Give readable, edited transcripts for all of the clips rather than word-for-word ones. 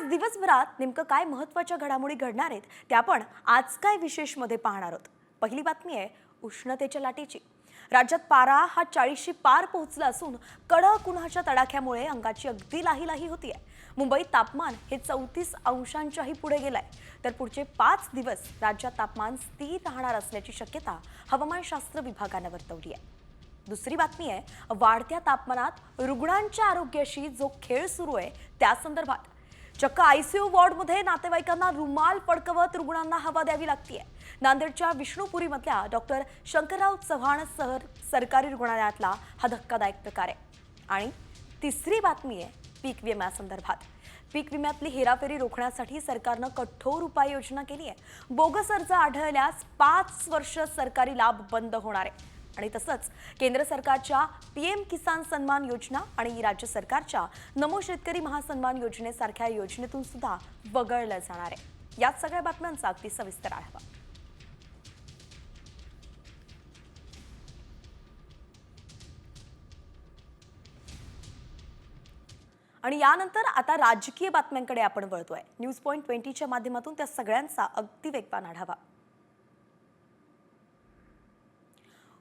आज दिवसभरात नेमकं काय महत्त्वाच्या घडामोडी घडणार आहेत ते आपण आज काय विशेषमध्ये पाहणार आहोत। पहिली बातमी आहे उष्णतेच्या लाटेची। राज्यात पारा हा 40शी पार पोहोचला असून कडक उन्हाच्या तडाख्यामुळे अंगाची अगदी लाही होतीये। मुंबईत तापमान हे 34 अंशांच्याही पुढे गेलंय, तर पुढचे 5 दिवस राज्यात तापमान स्थिर राहणार असल्याची शक्यता हवामानशास्त्र विभागाने वर्तवली आहे। दुसरी बातमी आहे वाढत्या तापमानात रुग्णांच्या आरोग्याशी जो खेळ सुरू आहे त्या संदर्भात। चक्क आयसीयू वॉर्डमध्ये नातेवाईकांना रुमाल फडकवत रुग्णांना हवा द्यावी लागतीये। नांदेडच्या विष्णुपुरीमधल्या डॉक्टर शंकरराव चव्हाण सरकारी रुग्णालयातला हा धक्कादायक प्रकार आहे। आणि तिसरी बातमी आहे पीक विम्यासंदर्भात। पीक विम्यातली हेराफेरी रोखण्यासाठी सरकारनं कठोर उपाययोजना केली आहे। बोगस अर्ज आढळल्यास 5 वर्ष सरकारी लाभ बंद होणार आहे। आणि तसंच केंद्र सरकारच्या पीएम किसान सन्मान योजना आणि राज्य सरकारच्या नमो शेतकरी महासन्मान योजनेसारख्या योजनेतून सुद्धा वगळलं जाणार आहे। याच सगळ्या बातम्यांचा अगदी सविस्तर आढावा। आणि यानंतर आता राजकीय बातम्यांकडे आपण वळतोय। न्यूज पॉइंट 20च्या माध्यमातून त्या सगळ्यांचा अगदी वेगवान आढावा।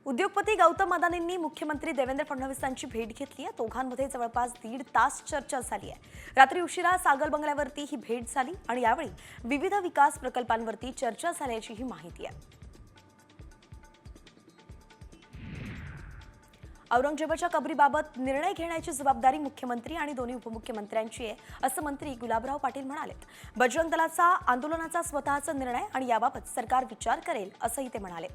उद्योगपती गौतम अदानींनी मुख्यमंत्री देवेंद्र फडणवीसांची भेट घेतली आहे। दोघांमध्ये जवळपास 1.5 तास चर्चा झाली आहे। रात्री उशिरा सागल बंगल्यावरती ही भेट झाली आणि यावेळी विविध विकास प्रकल्पांवरती चर्चा झाल्याची ही माहिती आहे। औरंगजेबाच्या कबरीबाबत निर्णय घेण्याची जबाबदारी मुख्यमंत्री आणि दोन्ही उपमुख्यमंत्र्यांची आहे, असं मंत्री गुलाबराव पाटील म्हणाले। बजरंग दलाचा आंदोलनाचा स्वतःचा निर्णय आणि याबाबत सरकार विचार करेल असंही ते म्हणाले।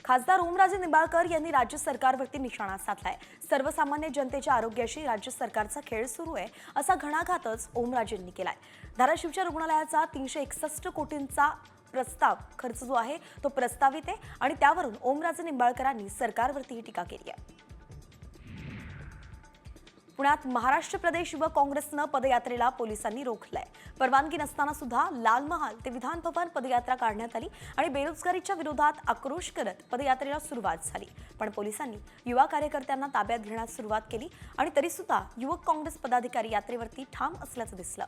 खासदार ओमराजे निंबाळकर यांनी राज्य सरकारवरती निशाणा साधलाय। सर्वसामान्य जनतेच्या आरोग्याशी राज्य सरकारचा खेळ सुरू आहे असा घणाघातच ओमराजेंनी केलाय। धाराशिवच्या रुग्णालयाचा 361 कोटींचा प्रस्ताव खर्च जो आहे तो प्रस्तावित आहे आणि त्यावरून ओमराजे निंबाळकरांनी सरकारवरती टीका केली आहे। पुण्यात महाराष्ट्र प्रदेश युवक काँग्रेसनं पदयात्रेला पोलिसांनी रोखलंय। परवानगी नसताना सुद्धा लाल महाल ते विधान भवन पदयात्रा काढण्यात आली आणि बेरोजगारीच्या विरोधात आक्रोश करत पदयात्रेला सुरुवात झाली। पण पोलिसांनी युवा कार्यकर्त्यांना ताब्यात घेण्यास सुरुवात केली आणि तरी सुद्धा युवक काँग्रेस पदाधिकारी यात्रेवरती ठाम असल्याचं दिसलं।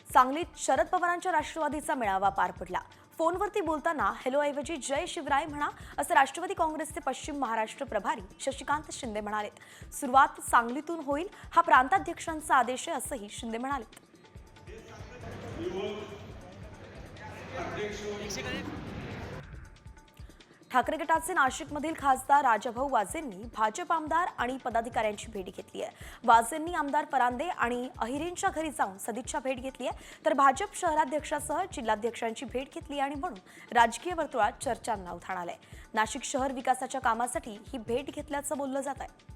सांगलीत शरद पवारांच्या राष्ट्रवादीचा मेळावा पार पडला। फोनवरती बोलताना हॅलो ऐवजी जय शिवराय म्हणा असं राष्ट्रवादी काँग्रेसचे पश्चिम महाराष्ट्र प्रभारी शशिकांत शिंदे म्हणाले। सुरुवात सांगलीतून होईल हा प्रांताध्यक्षांचा आदेश आहे असंही शिंदे म्हणाले। ठाकरे गटाचे नाशिकमधील खासदार राजाभाऊ वाजेंनी भाजप आमदार आणि पदाधिकाऱ्यांची भेट घेतली आहे। वाजेंनी आमदार परांदे आणि अहिरेंच्या घरी जाऊन सदिच्छा भेट घेतली आहे, तर भाजप शहराध्यक्षासह जिल्हाध्यक्षांची भेट घेतली आणि म्हणून राजकीय वर्तुळात चर्चांना उधाण आलंय। नाशिक शहर विकासाच्या कामासाठी ही भेट घेतल्याचं बोललं जात आहे।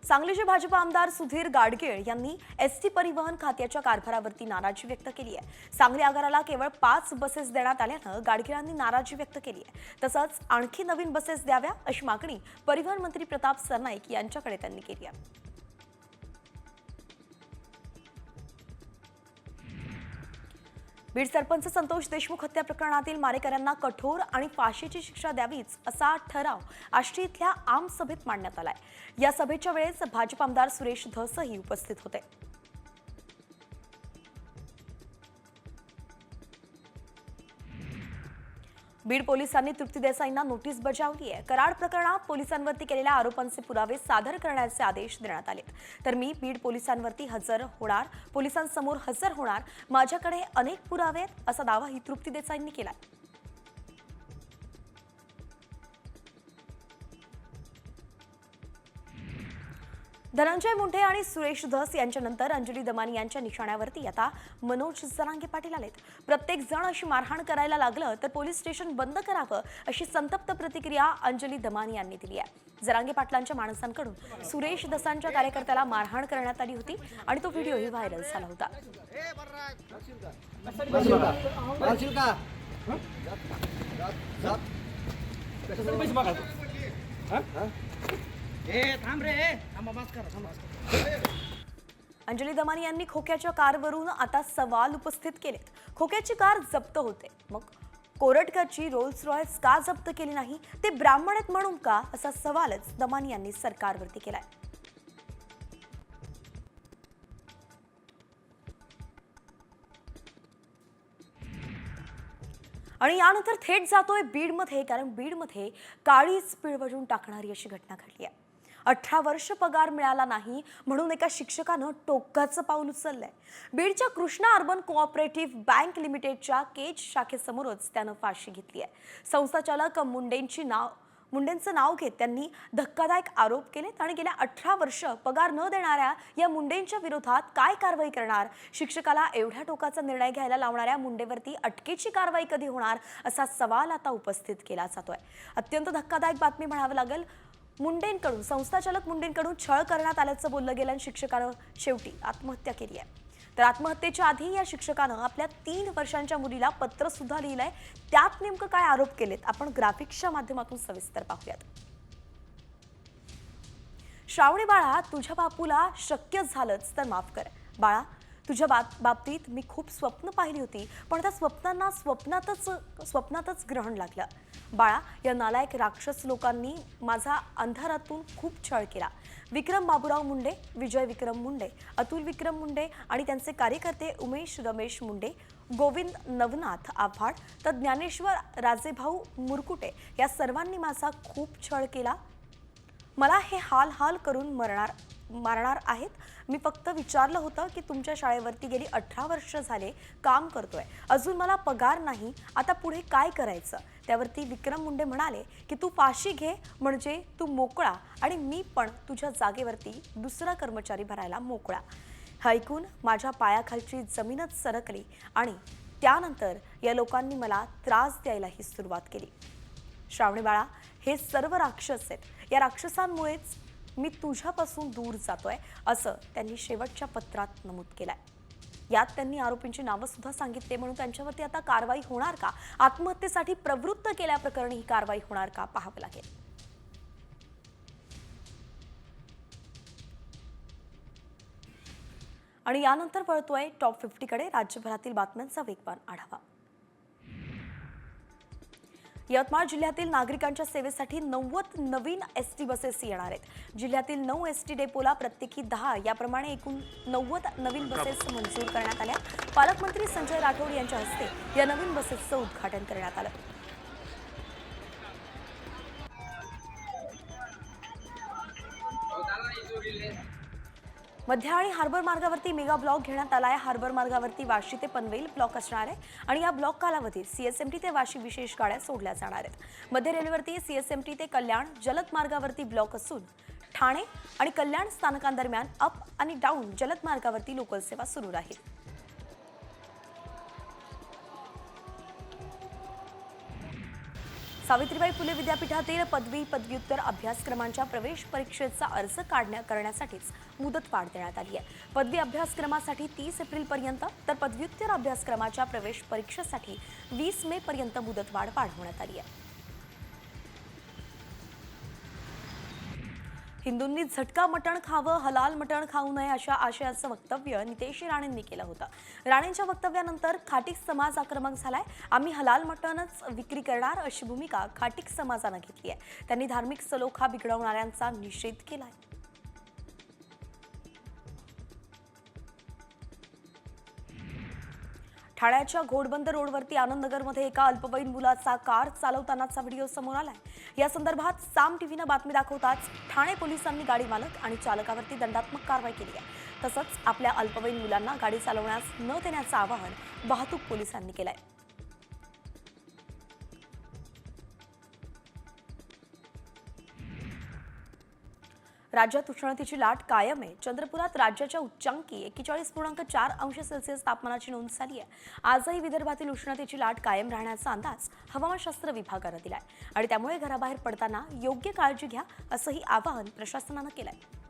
सांगलीचे भाजप आमदार सुधीर गाडगीळ यांनी एसटी परिवहन खात्याच्या कारभारावरती नाराजी व्यक्त केली आहे। सांगली आगाराला केवळ 5 बसेस देण्यात आल्यानं गाडगीळांनी नाराजी व्यक्त केली आहे। तसंच आणखी नवीन बसेस द्याव्या अशी मागणी परिवहन मंत्री प्रताप सरनाईक यांच्याकडे त्यांनी केली आहे। बीड सरपंच संतोष देशमुख हत्या प्रकरणातील मारेकऱ्यांना कठोर आणि फाशीची शिक्षा द्यावीच असा ठराव आष्टी इथल्या आम सभेत मांडण्यात आलाय। या सभेच्या वेळेस भाजप आमदार सुरेश धसही उपस्थित होते। बीड पोलिसांनी तृप्ती देसाईंना नोटीस बजावली आहे। कराड प्रकरणात पोलिसांवरती केलेल्या आरोपांचे पुरावे सादर करण्याचे आदेश देण्यात आले। तर मी बीड पोलिसांवरती हजर होणार, पोलिसांसमोर हजर होणार, माझ्याकडे अनेक पुरावे आहेत असा दावाही तृप्ती देसाईंनी केला। धनंजय मुंडे आणि सुरेश धस यांच्यानंतर अंजली दमानी यांच्या निशाण्यावरती आता मनोज जरांगे पाटील आलेत। प्रत्येक जण अशी मारहाण करायला लागलं तर पोलीस स्टेशन बंद करावं अशी संतप्त प्रतिक्रिया अंजली दमानी यांनी दिली आहे। जरांगे पाटलांच्या माणसांकडून सुरेश धसांच्या कार्यकर्त्याला मारहाण करण्यात आली होती आणि तो व्हिडिओही व्हायरल झाला होता। अंजली दमानी यांनी खोक्याच्या कारवरून आता सवाल उपस्थित केलेत। खोक्याची कार जप्त होते, मग कोरटकरची रोल्स रॉयल्स का जप्त केली नाही, ते ब्राह्मण आहेत म्हणून का, असा सवालच दमानी यांनी सरकारवरती केलाय. आणि यानंतर थेट जातोय बीडमध्ये, कारण बीडमध्ये काळीच पिळवटून टाकणारी अशी घटना घडली आहे. 18 वर्ष पगार मिळाला नाही म्हणून एका शिक्षकानं टोकाचं पाऊल उचललंय. बीडच्या कृष्णा अर्बन कोऑपरेटिव्ह बँक लिमिटेडच्या केज शाखेसमोरच त्यानं फाशी घेतली आहे. संस्थाचालक मुंडेंचं नाव घेत त्यांनी धक्कादायक आरोप केलेत आणि गेल्या 18 वर्ष पगार न देणाऱ्या या मुंडेंच्या विरोधात काय कारवाई करणार, शिक्षकाला एवढ्या टोकाचा निर्णय घ्यायला लावणाऱ्या मुंडेवरती अटकेची कारवाई कधी होणार, असा सवाल आता उपस्थित केला जातोय. अत्यंत धक्कादायक बातमी म्हणावं लागेल. संस्थाचालक मुंडेंकडून छळ करण्यात आल्याचं बोललं गेलं आणि शिक्षकानं शेवटी आत्महत्या केली आहे. तर आत्महत्येच्या आधी या शिक्षकानं आपल्या 3 वर्षांच्या मुलीला पत्र सुद्धा लिहिलंय. त्यात नेमकं काय आरोप केलेत आपण ग्राफिक्सच्या माध्यमातून सविस्तर पाहूयात. श्रावणी बाळा, तुझ्या बापूला शक्य झालंच तर माफ कर. बाळा, तुझ्या बाबतीत मी खूप स्वप्न पाहिली होती, पण त्या स्वप्नांना स्वप्नातच ग्रहण लागलं. बाळा, या नालायक राक्षस लोकांनी माझा अंधारातून खूप छळ केला. विक्रम बाबूराव मुंडे, विजय विक्रम मुंडे, अतुल विक्रम मुंडे आणि त्यांचे कार्यकर्ते उमेश रमेश मुंडे, गोविंद नवनाथ आव्हाड तर ज्ञानेश्वर राजेभाऊ मुरकुटे या सर्वांनी माझा खूप छळ केला. मला हे हाल करून मारणार आहेत. मी फक्त विचारलं होतं की तुमच्या शाळेवरती गेली 18 वर्ष झाले काम करतोय, अजून मला पगार नाही, आता पुढे काय करायचं. त्यावरती विक्रम मुंडे म्हणाले की तू फाशी घे म्हणजे तू मोकळा आणि मी पण तुझ्या जागेवरती दुसरा कर्मचारी भरायला मोकळा. ऐकून माझ्या पायाखालची जमीनच सरकली आणि त्यानंतर या लोकांनी मला त्रास द्यायलाही सुरुवात केली. श्रावणी बाळा, हे सर्व राक्षस आहेत. या राक्षसांमुळेच मी तुझ्यापासून दूर जातोय, असं त्यांनी शेवटच्या पत्रात नमूद केलंय. यात त्यांनी आरोपींची नावं सुद्धा सांगितले, म्हणून त्यांच्यावरती आता कारवाई होणार का, आत्महत्येसाठी प्रवृत्त केल्याप्रकरणी ही कारवाई होणार का, पाहावं लागेल. आणि यानंतर वळतोय टॉप 50 कडे, राज्यभरातील बातम्यांचा वेगवान आढावा. यवतमाळ जिल्ह्यातील नागरिकांच्या सेवेसाठी 90 नवीन एसटी बसेस येणार आहेत. जिल्ह्यातील 9 एसटी डेपोला प्रत्येकी 10 याप्रमाणे एकूण 90 नवीन बसेस मंजूर करण्यात आल्या. पालकमंत्री संजय राठोड यांच्या हस्ते या नवीन बसेसचं उद्घाटन करण्यात आलं. मध्य आणि हार्बर मार्गावरती मेगा ब्लॉक घेण्यात आला आहे. हार्बर मार्गावरती वाशी ते पनवेल ब्लॉक असणार आहे आणि या ब्लॉक कालावधीत सीएसएमटी ते वाशी विशेष गाड्या सोडल्या जाणार आहेत. मध्य रेल्वेवरती सीएसएमटी ते कल्याण जलद मार्गावरती ब्लॉक असून ठाणे आणि कल्याण स्थानकांदरम्यान अप आणि डाऊन जलद मार्गावरती लोकल सेवा सुरू राहील. सावित्रीबाई फुले विद्यापीठातील पदव्युत्तर अभ्यासक्रमांच्या प्रवेश परीक्षेचा अर्ज करण्यासाठीच मुदतवाढ देण्यात आली आहे. पदवी अभ्यासक्रमासाठी 30 एप्रिलपर्यंत तर पदव्युत्तर अभ्यासक्रमाच्या प्रवेश परीक्षेसाठी 20 मे पर्यंत मुदतवाढ वाढवण्यात आली आहे. हिंदूंनी झटका मटण खावं, हलाल मटण खाऊ नये, अशा आशयाचं वक्तव्य नितेश राणेंनी केलं होतं. राणेंच्या वक्तव्यानंतर खाटीक समाज आक्रमक झालाय. आम्ही हलाल मटणच विक्री करणार, अशी भूमिका खाटीक समाजानं घेतली आहे. त्यांनी धार्मिक सलोखा बिघडवणाऱ्यांचा निषेध केलाय. ठाण्याच्या घोडबंदर रोडवरती आनंदनगरमध्ये एका अल्पवयीन मुलाचा कार चालवतानाचा व्हिडिओ समोर आलाय. या संदर्भात साम टीव्हीनं बातमी दाखवताच ठाणे पोलिसांनी गाडी मालक आणि चालकावरती दंडात्मक कारवाई केली आहे. तसंच आपल्या अल्पवयीन मुलांना गाडी चालवण्यास न देण्याचं आवाहन वाहतूक पोलिसांनी केलंय. राज्यात उष्णतेची लाट कायम आहे. चंद्रपुरात राज्याच्या उच्चांकी 41.4 अंश सेल्सिअस तापमानाची नोंद झाली आहे. आजही विदर्भातील उष्णतेची लाट कायम राहण्याचा अंदाज हवामानशास्त्र विभागानं दिलाय आणि त्यामुळे घराबाहेर पडताना योग्य काळजी घ्या, असंही आवाहन प्रशासनानं केलंय.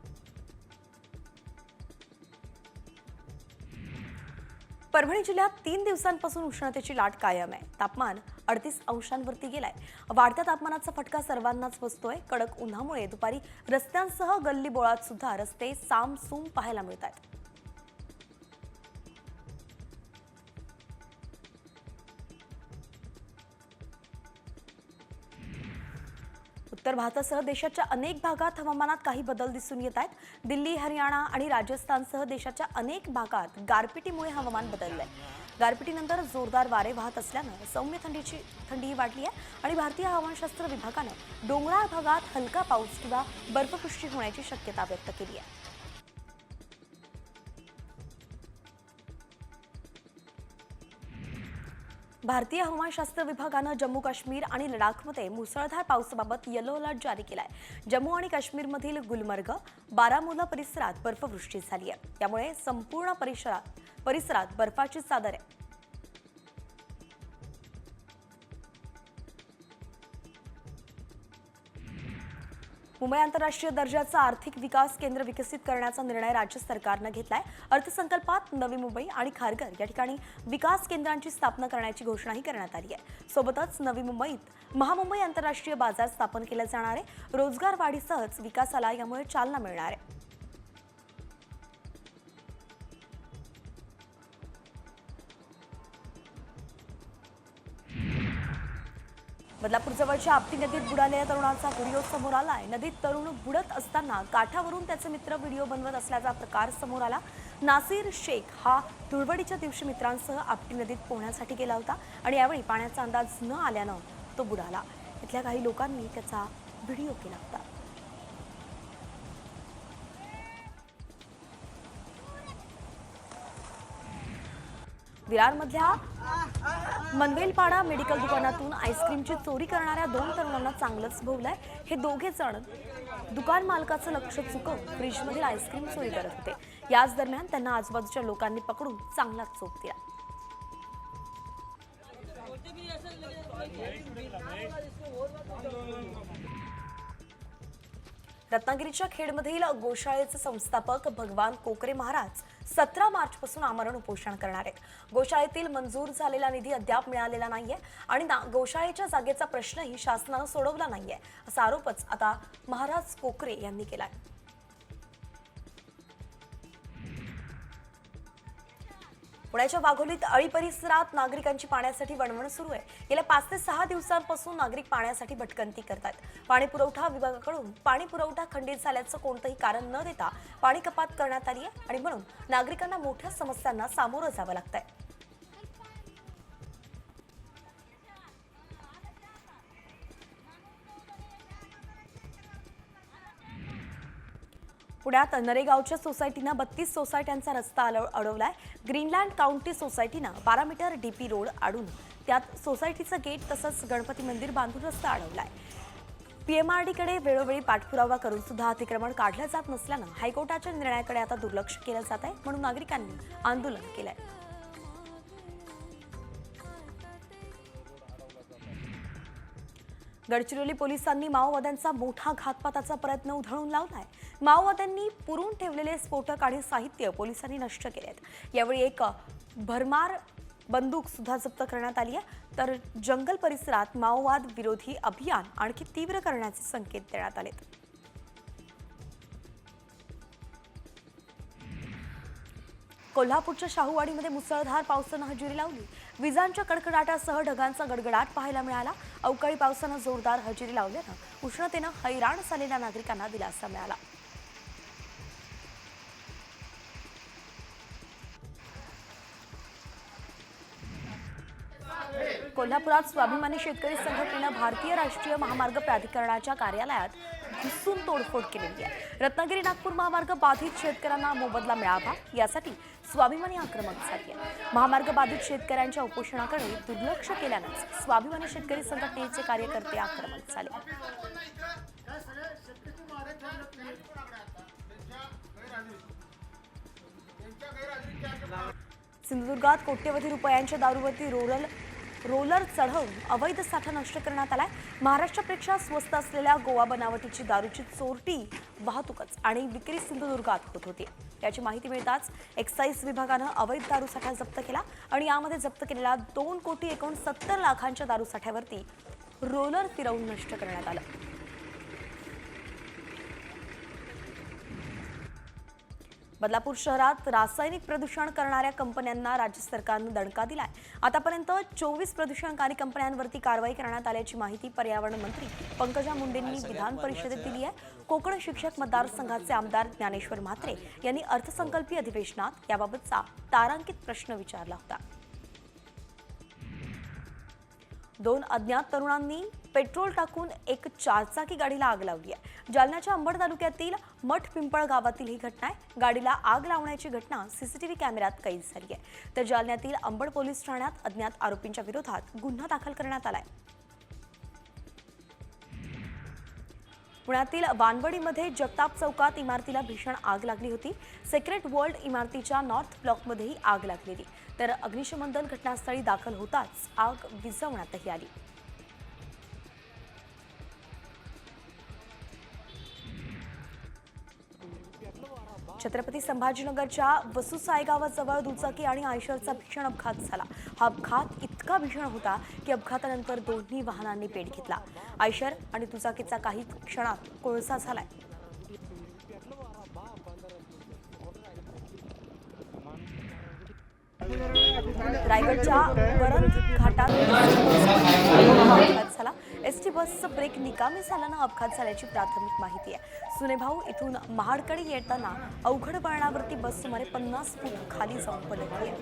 परभणी जिल्ह्यात 3 दिवसांपासून उष्णतेची लाट कायम आहे. तापमान 38 अंशांवरती गेलाय. वाढत्या तापमानाचा फटका सर्वांनाच बसतोय. कडक उन्हामुळे दुपारी रस्त्यांसह गल्ली बोळात सुद्धा रस्ते सामसूम पाहायला मिळतात. उत्तर भारतासह देशाच्या अनेक भागात हवामानात काही बदल दिसून येत आहेत। दिल्ली, हरियाणा आणि राजस्थानसह देशाच्या अनेक भागात गारपिटीमुळे हवामान बदललंय। गारपिटीनंतर जोरदार वारे वाहत असल्यानं सौम्य थंडी वाढली आहे आणि भारतीय हवामानशास्त्र विभागानं डोंगराळ भागात हलका पाऊस किंवा बर्फवृष्टी होण्याची शक्यता व्यक्त केली आहे। भारतीय हवामानशास्त्र विभागानं जम्मू काश्मीर आणि लडाखमध्ये मुसळधार पावसाबाबत येलो अलर्ट जारी केलाय। जम्मू आणि काश्मीरमधील गुलमर्ग, बारामुल्ला परिसरात बर्फवृष्टी झाली आहे। त्यामुळे संपूर्ण परिसरात बर्फाची चादर आहे। मुंबई आंतरराष्ट्रीय दर्जाचा आर्थिक विकास केंद्र विकसित करण्याचा निर्णय राज्य सरकारनं घेतलाय। अर्थसंकल्पात नवी मुंबई आणि खारघर या ठिकाणी विकास केंद्रांची स्थापना करण्याची घोषणाही करण्यात आली आहे। सोबतच नवी मुंबईत महामुंबई आंतरराष्ट्रीय बाजार स्थापन केला जाणार आहे। रोजगार वाढीसहच विकासाला यामुळे चालना मिळणार आहे। बदलापूर जवळच्या आपटी नदीत बुडालेल्या तरुणाचा व्हिडिओ समोर आलाय। नदीत तरुण बुडत असताना काठावरून त्याचे मित्र व्हिडिओ बनवत असल्याचा प्रकार समोर आला। नासिर शेख हा धुळवडीच्या दिवशी मित्रांसह आपटी नदीत पोहण्यासाठी गेला होता आणि यावेळी पाण्याचा अंदाज न आल्यानं तो बुडाला। इथल्या काही लोकांनी त्याचा व्हिडिओ केला होता। विरारमधल्या मनवेलपाडा मेडिकल दुकानातून आईस्क्रीमची चोरी करणाऱ्या 2 तरुणांना चांगलंच भोवलंय। हे दोघे जण दुकान मालकाचं लक्ष चुकवून फ्रीजमधील आईस्क्रीम चोरी करत होते। याच दरम्यान त्यांना आजूबाजूच्या लोकांनी पकडून चांगलाच चोप दिला। रत्नागिरीच्या खेडमधील गोशाळेचे संस्थापक भगवान कोकरे महाराज 17 मार्चपासून आमरण उपोषण करणार आहेत। गोशाळेतील मंजूर झालेला निधी अद्याप मिळालेला नाहीये आणि गोशाळेच्या जागेचा प्रश्नही शासनानं सोडवला नाहीये, असा आरोपच आता महाराज कोकरे यांनी केलाय। पुण्याच्या वाघोलीत अळी परिसरात नागरिकांची पाण्यासाठी वणवण सुरू आहे। गेल्या 5 ते 6 दिवसांपासून नागरिक पाण्यासाठी भटकंती करतात। पाणी पुरवठा विभागाकडून पाणी पुरवठा खंडित झाल्याचं कोणतंही कारण न देता पाणी कपात करण्यात आली आहे आणि म्हणून नागरिकांना मोठ्या समस्यांना सामोरं जावं लागतंय। पुण्यात नरेगावच्या सोसायटीनं 32 सोसायट्यांचा रस्ता अडवलाय। ग्रीनलँड काउंटी सोसायटीनं 12 मीटर डीपी रोड अडून त्यात सोसायटीचं गेट तसंच गणपती मंदिर बांधून रस्ता अडवलाय। पीएमआरडीकडे वेळोवेळी पाठपुरावा करून सुद्धा अतिक्रमण काढलं जात नसल्यानं हायकोर्टाच्या निर्णयाकडे आता दुर्लक्ष केलं जात आहे, म्हणून नागरिकांनी आंदोलन केलंय। गडचिरोली पोलिसांनी माओवाद्यांचा मोठा घातपाताचा प्रयत्न उधळून लावलाय। माओवाद्यांनी पुरून ठेवलेले स्फोटक आणि साहित्य पोलिसांनी नष्ट केले आहेत। यावेळी एक भरमार बंदूक सुद्धा जप्त करण्यात आली आहे, तर जंगल परिसरात माओवाद विरोधी अभियान आणखी तीव्र करण्याचे संकेत देण्यात आलेत। कोल्हापूरच्या शाहूवाडीमध्ये मुसळधार पावसानं हजेरी लावली। विजांच्या कडकडाटासह ढगांचा गडगडाट पाहायला मिळाला। अवकाळी पावसानं जोरदार हजेरी लावल्यानं उष्णतेनं हैराण झालेल्या नागरिकांना दिलासा मिळाला। कोल्हापुरात स्वाभिमानी शेतकरी संघटनेनं भारतीय राष्ट्रीय महामार्ग प्राधिकरणाच्या कार्यालयात घुसून तोडफोड केलेली आहे। रत्नागिरी नागपूर महामार्ग बाधित शेतकऱ्यांना मोबदला मिळावा यासाठी स्वाभिमानी आक्रमक झाली आहे। महामार्ग बाधित शेतकऱ्यांच्या उपोषणाकडे दुर्लक्ष केल्यानंच स्वाभिमानी शेतकरी संघटनेचे कार्यकर्ते आक्रमक झाले। सिंधुदुर्गात कोट्यवधी रुपयांच्या दारूवरती रोलर चढवून अवैध साठा नष्ट करण्यात आलाय। महाराष्ट्रापेक्षा स्वस्त असलेल्या गोवा बनावटीची दारूची चोरटी, वाहतूकच आणि विक्री सिंधुदुर्गात होत होती। याची माहिती मिळताच एक्साईज विभागानं अवैध दारू साठा जप्त केला आणि यामध्ये जप्त केलेल्या 2,69 लाखांच्या दारू साठ्यावरती रोलर फिरवून नष्ट करण्यात आलं। बदलापूर शहरात रासायनिक प्रदूषण करणाऱ्या कंपन्यांना राज्य सरकारनं दणका दिलाय। आतापर्यंत 24 प्रदूषणकारी कंपन्यांवरती कारवाई करण्यात आल्याची माहिती पर्यावरण मंत्री पंकजा मुंडेंनी विधान परिषदेत दिली आहे। कोकण शिक्षक मतदारसंघाचे आमदार ज्ञानेश्वर म्हात्रे यांनी अर्थसंकल्पीय अधिवेशनात याबाबतचा तारांकित प्रश्न विचारला होता। 2 अज्ञात तरुणांनी पेट्रोल टाकून एक चारचाकी गाडीला आग लावली आहे। जालन्याच्या अंबड तालुक्यातील मठ पिंपळ गावातील ही घटना आहे। गाडीला आग लावण्याची घटना सीसीटीव्ही कॅमेऱ्यात कैद झाली आहे। तर जालन्यातील अंबड पोलीस ठाण्यात अज्ञात आरोपींच्या विरोधात गुन्हा दाखल करण्यात आलाय। पुण्यातील वानवडीमध्ये जगताप चौकात इमारतीला भीषण आग लागली होती। सेक्रेट वर्ल्ड इमारतीच्या नॉर्थ ब्लॉकमध्येही आग लागलेली, तर अग्निशमन दल घटनास्थळी दाखल होताच आग विझवण्यातही आली। छत्रपती संभाजीनगरच्या वसुसायगावाजवळ दुचाकी आणि आयशरचा भीषण अपघात झाला। हा अपघात इतका भीषण होता की अपघातानंतर दोन्ही वाहनांनी पेट घेतला। आयशर आणि दुचाकीचा काही क्षणात कोळसा झालाय। रायगडच्या वरंध घाटात अपघात झाला। एसटी बसचं ब्रेक निकामी झाल्यानं अपघात झाल्याची प्राथमिक माहिती आहे। सुनेभाऊ इथून महाडकडे येताना अवघड वळणावरती बस सुमारे 50 फूट खाली जाऊन पलटली आहे।